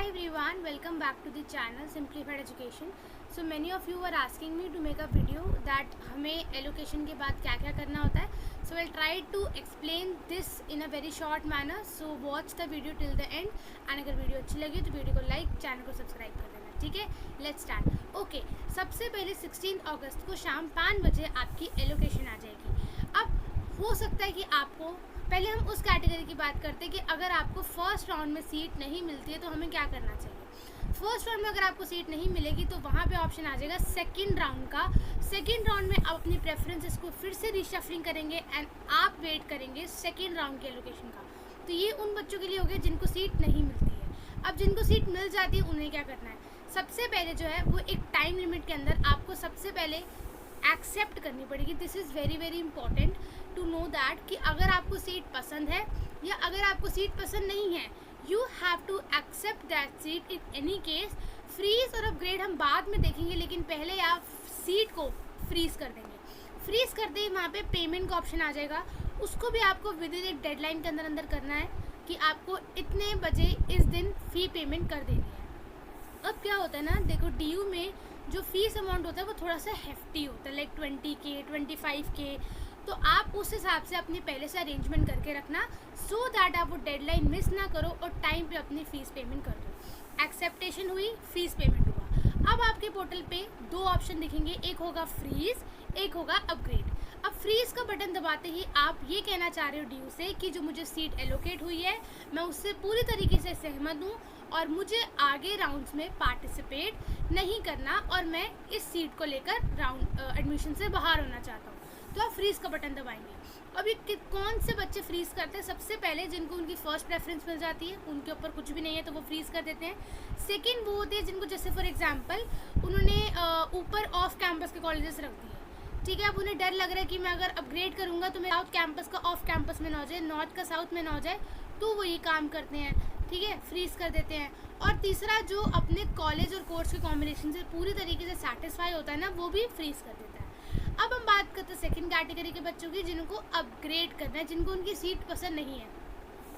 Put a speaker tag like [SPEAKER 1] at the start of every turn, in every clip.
[SPEAKER 1] Hi everyone, welcome back to the channel Simplified Education. So many of you were asking me to make a video that हमें allocation के बाद क्या क्या करना होता है. So I'll try to explain this in a very short manner. So watch the video till the end. And अगर video अच्छी लगी तो वीडियो को लाइक, चैनल को सब्सक्राइब कर देना. ठीक है, लेट्स स्टार्ट. ओके, सबसे पहले 16 अगस्त को शाम 5 बजे आपकी एलोकेशन आ जाएगी. अब हो सकता है कि आपको पहले हम उस कैटेगरी की बात करते हैं कि अगर आपको फर्स्ट राउंड में सीट नहीं मिलती है तो हमें क्या करना चाहिए. फर्स्ट राउंड में अगर आपको सीट नहीं मिलेगी तो वहाँ पे ऑप्शन आ जाएगा सेकंड राउंड का. सेकंड राउंड में आप अपनी प्रेफरेंसेस को फिर से रिशफलिंग करेंगे एंड आप वेट करेंगे सेकंड राउंड के एलोकेशन का. तो ये उन बच्चों के लिए हो गया जिनको सीट नहीं मिलती है. अब जिनको सीट मिल जाती है उन्हें क्या करना है, सबसे पहले जो है वो एक टाइम लिमिट के अंदर आपको सबसे पहले एक्सेप्ट करनी पड़ेगी. This is very very important to know that कि अगर आपको सीट पसंद है या अगर आपको सीट पसंद नहीं है, you have to accept that seat in any case. Freeze और अपग्रेड हम बाद में देखेंगे, लेकिन पहले आप सीट को फ्रीज कर देंगे. फ्रीज करते ही वहाँ पे पेमेंट का ऑप्शन आ जाएगा. उसको भी आपको विद इन एक डेडलाइन के अंदर अंदर करना है कि आपको इतने बजे इस दिन फ़ी पेमेंट कर देनी है. अब क्या होता है ना, देखो डी में जो फीस अमाउंट होता है वो थोड़ा सा हेफ्टी होता है, लाइक 20K 25K. तो आप उस हिसाब से अपने पहले से अरेंजमेंट करके रखना सो दैट आप वो डेडलाइन मिस ना करो और टाइम पे अपनी फ़ीस पेमेंट कर दो. एक्सेप्टेशन हुई, फ़ीस पेमेंट हुआ. अब आपके पोर्टल पे दो ऑप्शन दिखेंगे, एक होगा फ्रीज़, एक होगा अपग्रेड. अब फ्रीज़ का बटन दबाते ही आप ये कहना चाह रहे हो ड्यू से कि जो मुझे सीट एलोकेट हुई है मैं उससे पूरी तरीके से सहमत हूँ और मुझे आगे राउंड्स में पार्टिसिपेट नहीं करना और मैं इस सीट को लेकर राउंड एडमिशन से बाहर होना चाहता हूँ. तो आप फ्रीज़ का बटन दबाएंगे. अब ये कौन से बच्चे फ्रीज़ करते हैं, सबसे पहले जिनको उनकी फर्स्ट प्रेफरेंस मिल जाती है, उनके ऊपर कुछ भी नहीं है तो वो फ्रीज़ कर देते हैं. सेकंड वो होते हैं जिनको जैसे फॉर एग्जांपल उन्होंने ऊपर ऑफ कैंपस के कॉलेजेस रख दिए. ठीक है, अब उन्हें डर लग रहा है कि मैं अगर अपग्रेड करूँगा तो मेरा साउथ कैंपस का ऑफ कैंपस में ना हो जाए, नॉर्थ का साउथ में ना हो जाए, तो वो ये काम करते हैं. ठीक है, फ्रीज़ कर देते हैं. और तीसरा जो अपने कॉलेज और कोर्स के कॉम्बिनेशन से पूरी तरीके से सेटिस्फाई होता है ना, वो भी फ्रीज़ कर देता है. अब हम बात करते हैं सेकंड कैटेगरी के बच्चों की जिनको अपग्रेड करना है, जिनको उनकी सीट पसंद नहीं है.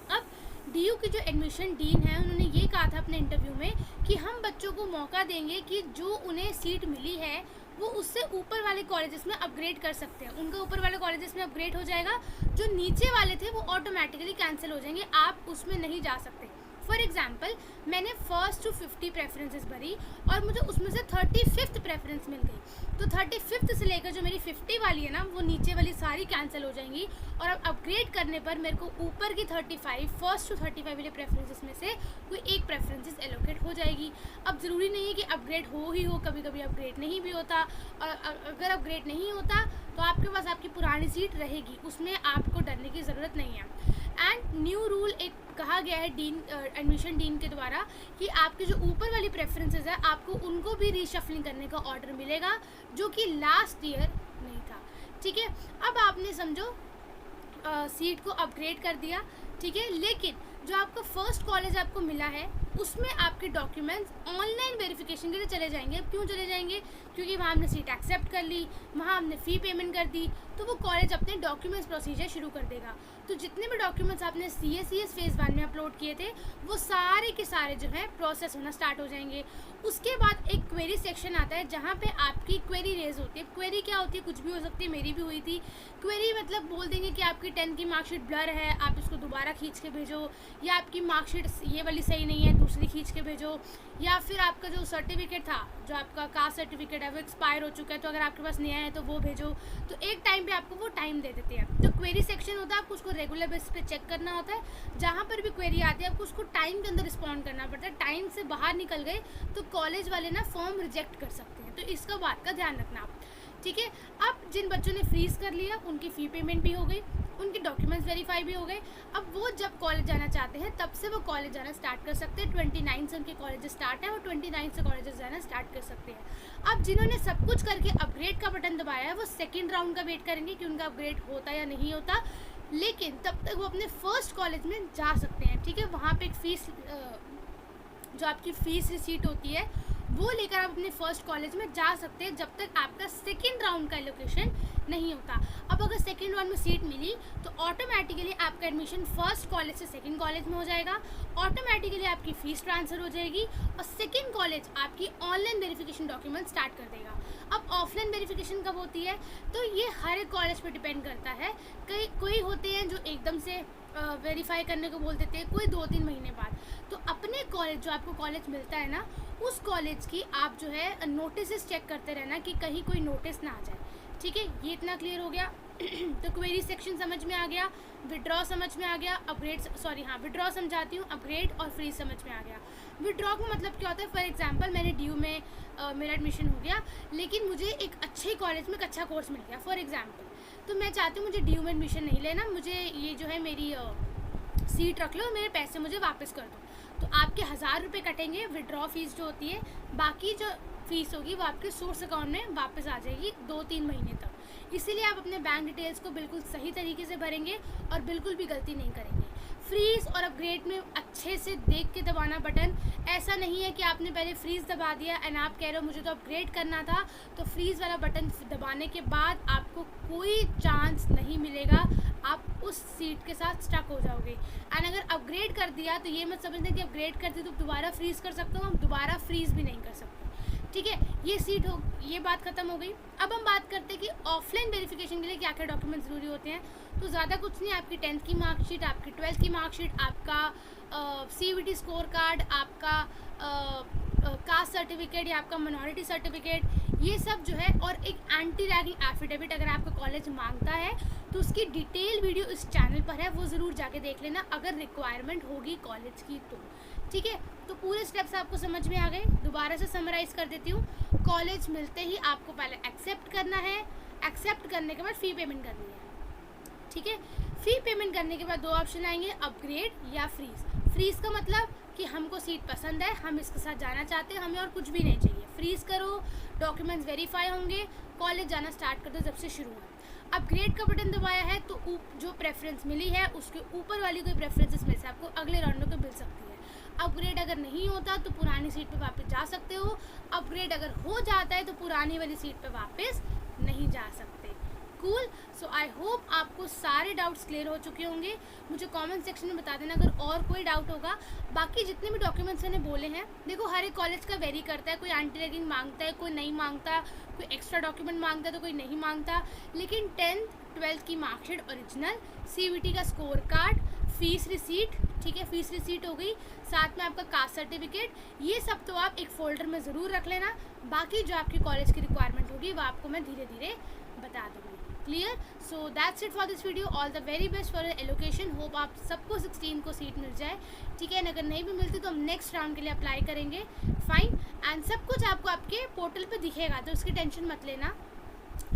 [SPEAKER 1] अब डीयू की जो एडमिशन डीन है उन्होंने ये कहा था अपने इंटरव्यू में कि हम बच्चों को मौका देंगे कि जो उन्हें सीट मिली है वो उससे ऊपर वाले कॉलेजेस में अपग्रेड कर सकते हैं. उनका ऊपर वाले कॉलेजेस में अपग्रेड हो जाएगा, जो नीचे वाले थे वो ऑटोमेटिकली कैंसिल हो जाएंगे, आप उसमें नहीं जा सकते. फॉर एग्जाम्पल मैंने फर्स्ट टू 50 प्रेफरेंसेस भरी और मुझे उसमें से 35th प्रेफरेंस मिल गई. तो 35th से लेकर जो मेरी 50 वाली है ना, वो नीचे वाली सारी कैंसिल हो जाएंगी और अब अपग्रेड करने पर मेरे को ऊपर की 35 फर्स्ट टू 35 वाले प्रेफरेंसेस में से कोई एक प्रेफरेंसेस एलोकेट हो जाएगी. अब ज़रूरी नहीं है कि अपग्रेड हो ही हो, कभी कभी अपग्रेड नहीं भी होता. और अगर अपग्रेड नहीं होता तो आपके पास आपकी पुरानी सीट रहेगी, उसमें आपको डरने की ज़रूरत नहीं है. एंड न्यू रूल एक कहा गया है डीन एडमिशन डीन के द्वारा कि आपके जो ऊपर वाली प्रेफरेंसेस है आपको उनको भी रीशफलिंग करने का ऑर्डर मिलेगा, जो कि लास्ट ईयर नहीं था. ठीक है, अब आपने समझो सीट को अपग्रेड कर दिया. ठीक है, लेकिन जो आपका फर्स्ट कॉलेज आपको मिला है उसमें आपके डॉक्यूमेंट्स ऑनलाइन वेरिफिकेशन के लिए चले जाएंगे. अब क्यों चले जाएंगे, क्योंकि वहाँ हमने सीट एक्सेप्ट कर ली, वहाँ हमने फ़ी पेमेंट कर दी, तो वो कॉलेज अपने डॉक्यूमेंट्स प्रोसीजर शुरू कर देगा. तो जितने भी डॉक्यूमेंट्स आपने CS फेज़ 1 में अपलोड किए थे वो सारे के सारे जो है प्रोसेस होना स्टार्ट हो जाएंगे. उसके बाद एक क्वेरी सेक्शन आता है जहाँ पे आपकी क्वेरी रेज होती है. क्वेरी क्या होती है, कुछ भी हो सकती है, मेरी भी हुई थी. क्वेरी मतलब बोल देंगे कि आपकी 10 की मार्कशीट ब्लर है, आप इसको दोबारा खींच के भेजो, या आपकी मार्कशीट ये वाली सही नहीं है, दूसरी खींच के भेजो, या फिर आपका जो सर्टिफिकेट था, जो आपका कास्ट सर्टिफिकेट है वो एक्सपायर हो चुका है, तो अगर आपके पास नया है तो वो भेजो. तो एक टाइम पे आपको वो टाइम दे देते हैं. जो क्वेरी सेक्शन होता है आपको उसको रेगुलर बेसिस पे चेक करना होता है. जहाँ पर भी क्वेरी आती है आपको उसको टाइम के अंदर रिस्पॉन्ड करना पड़ता है. टाइम से बाहर निकल गए तो कॉलेज वाले ना फॉर्म रिजेक्ट कर सकते हैं, तो इसका बात का ध्यान रखना आप. ठीक है, अब जिन बच्चों ने फ्रीज़ कर लिया उनकी फ़ी पेमेंट भी हो गई, उनके डॉक्यूमेंट्स वेरीफाई भी हो गए. अब वो जब कॉलेज जाना चाहते हैं तब से वो कॉलेज जाना स्टार्ट कर सकते हैं. 29 से उनके कॉलेज स्टार्ट है, वो 29 से कॉलेज जाना स्टार्ट कर सकते हैं. अब जिन्होंने सब कुछ करके अपग्रेड का बटन दबाया है वो सेकेंड राउंड का वेट करेंगे कि उनका अपग्रेड होता या नहीं होता, लेकिन तब तक वो अपने फर्स्ट कॉलेज में जा सकते हैं. ठीक है, वहाँ पर एक फ़ीस जो आपकी फ़ीस रिसीट होती है वो लेकर आप अपने फर्स्ट कॉलेज में जा सकते हैं जब तक आपका सेकेंड राउंड का एलोकेशन नहीं होता। अब अगर सेकेंड राउंड में सीट मिली तो ऑटोमेटिकली आपका एडमिशन फर्स्ट कॉलेज से सेकेंड कॉलेज में हो जाएगा, ऑटोमेटिकली आपकी फ़ीस ट्रांसफ़र हो जाएगी और सेकेंड कॉलेज आपकी ऑनलाइन वेरिफिकेशन डॉक्यूमेंट स्टार्ट कर देगा। अब ऑफलाइन वेरिफिकेशन कब होती है, तो ये हर एक कॉलेज पर डिपेंड करता है। कोई होते हैं जो एकदम से वेरीफाई करने को बोल देते हैं, कोई 2-3 महीने बाद। तो अपने कॉलेज, जो आपको कॉलेज मिलता है ना, उस कॉलेज की आप जो है नोटिस चेक करते रहना कि कहीं कोई नोटिस ना आ जाए। ठीक है, ये इतना क्लियर हो गया। तो क्वेरी सेक्शन समझ में आ गया, विड्रॉ समझ में आ गया, विड्रॉ समझाती हूँ, अपग्रेड और फ्रीज समझ में आ गया। विड्रॉ का मतलब क्या होता है, फॉर एग्जांपल मैंने ड्यू में मेरा एडमिशन हो गया, लेकिन मुझे एक अच्छे कॉलेज में एक अच्छा कोर्स मिल गया फॉर एग्जांपल, तो मैं चाहती हूँ मुझे ड्यू में एडमिशन नहीं लेना, मुझे ये जो है मेरी सीट रख लो, मेरे पैसे मुझे वापस कर दो। तो आपके 1000 रुपये कटेंगे विड्रॉ फीस जो होती है, बाकी जो फीस होगी वो आपके सोर्स अकाउंट में वापस आ जाएगी 2-3 महीने तक। इसीलिए आप अपने बैंक डिटेल्स को बिल्कुल सही तरीके से भरेंगे और बिल्कुल भी गलती नहीं करेंगे। फ्रीज़ और अपग्रेड में अच्छे से देख के दबाना बटन। ऐसा नहीं है कि आपने पहले फ्रीज़ दबा दिया एंड आप कह रहे हो मुझे तो अपग्रेड करना था, तो फ्रीज़ वाला बटन दबाने के बाद आपको कोई चांस नहीं मिलेगा, आप उस सीट के साथ स्टक हो जाओगे। एंड अगर अपग्रेड कर दिया तो ये मत समझना कि अपग्रेड कर दी तो दोबारा फ्रीज़ कर सकते हो, हम दोबारा फ्रीज़ भी नहीं कर सकते। ठीक है, ये बात खत्म हो गई। अब हम बात करते हैं कि ऑफलाइन वेरिफिकेशन के लिए क्या क्या डॉक्यूमेंट ज़रूरी होते हैं। तो ज़्यादा कुछ नहीं, आपकी 10th की मार्कशीट, आपकी 12th की मार्कशीट, आपका CVT स्कोर कार्ड, आपका कास्ट सर्टिफिकेट या आपका मिनॉरिटी सर्टिफिकेट, ये सब जो है, और एक एंटी रैगिंग एफिडेविट अगर आपका कॉलेज मांगता है तो उसकी डिटेल वीडियो इस चैनल पर है, वो ज़रूर जाके देख लेना अगर रिक्वायरमेंट होगी कॉलेज की तो। ठीक है, तो पूरे स्टेप्स आपको समझ में आ गए। दोबारा से समराइज़ कर देती हूँ। कॉलेज मिलते ही आपको पहले एक्सेप्ट करना है, एक्सेप्ट करने के बाद फ़ी पेमेंट करनी है। ठीक है, फ़ी पेमेंट करने के बाद 2 ऑप्शन आएंगे, अपग्रेड या फ्रीज़। फ्रीज़ का मतलब कि हमको सीट पसंद है, हम इसके साथ जाना चाहते हैं, हमें और कुछ भी नहीं चाहिए। फ्रीज़ करो, डॉक्यूमेंट्स वेरीफाई होंगे, कॉलेज जाना स्टार्ट कर दो जब से शुरू है। अपग्रेड का बटन दबाया है तो जो प्रेफरेंस मिली है उसके ऊपर वाली कोई प्रेफरेंस इसमें से आपको अगले राउंड में कोई मिल सकती है। अपग्रेड अगर नहीं होता तो पुरानी सीट पे वापस जा सकते हो, अपग्रेड अगर हो जाता है तो पुरानी वाली सीट पे वापस नहीं जा सकते। कूल। सो आई होप आपको सारे डाउट्स क्लियर हो चुके होंगे। मुझे कमेंट सेक्शन में बता देना अगर और कोई डाउट होगा। बाकी जितने भी डॉक्यूमेंट्स मैंने बोले हैं, देखो हर एक कॉलेज का वेरी करता है, कोई एंटी रैगिंग मांगता है, कोई नहीं मांगता, कोई एक्स्ट्रा डॉक्यूमेंट मांगता है तो कोई नहीं मांगता। लेकिन 10th 12th की मार्कशीट ओरिजिनल, CVT का स्कोर कार्ड, फीस रिसीट, ठीक है, फीस रिसीट हो गई, साथ में आपका कास्ट सर्टिफिकेट, ये सब तो आप एक फ़ोल्डर में ज़रूर रख लेना। बाकी जो आपकी कॉलेज की रिक्वायरमेंट होगी वो आपको मैं धीरे धीरे बता दूँगी। Clear? So that's it for this video. All the very best for allocation. Hope आप सबको 16 को सीट मिल जाए। ठीक है, अगर नहीं भी मिलती तो हम नेक्स्ट राउंड के लिए अप्लाई करेंगे। फाइन, एंड सब कुछ आपको आपके पोर्टल पे दिखेगा, तो उसकी टेंशन मत लेना।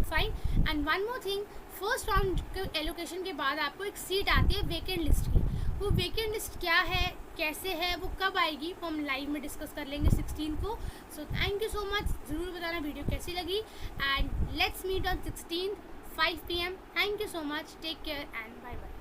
[SPEAKER 1] Fine, and one more thing, first round के एलोकेशन के बाद आपको एक सीट आती है वेकेंट लिस्ट की। वो वेकेंट लिस्ट क्या है, कैसे है, वो कब आएगी, वो हम लाइव में डिस्कस कर लेंगे 16 को। So thank you so much. ज़रूर बताना वीडियो कैसी लगी, and let's meet on 16 5 PM. Thank you so much. Take care and bye bye.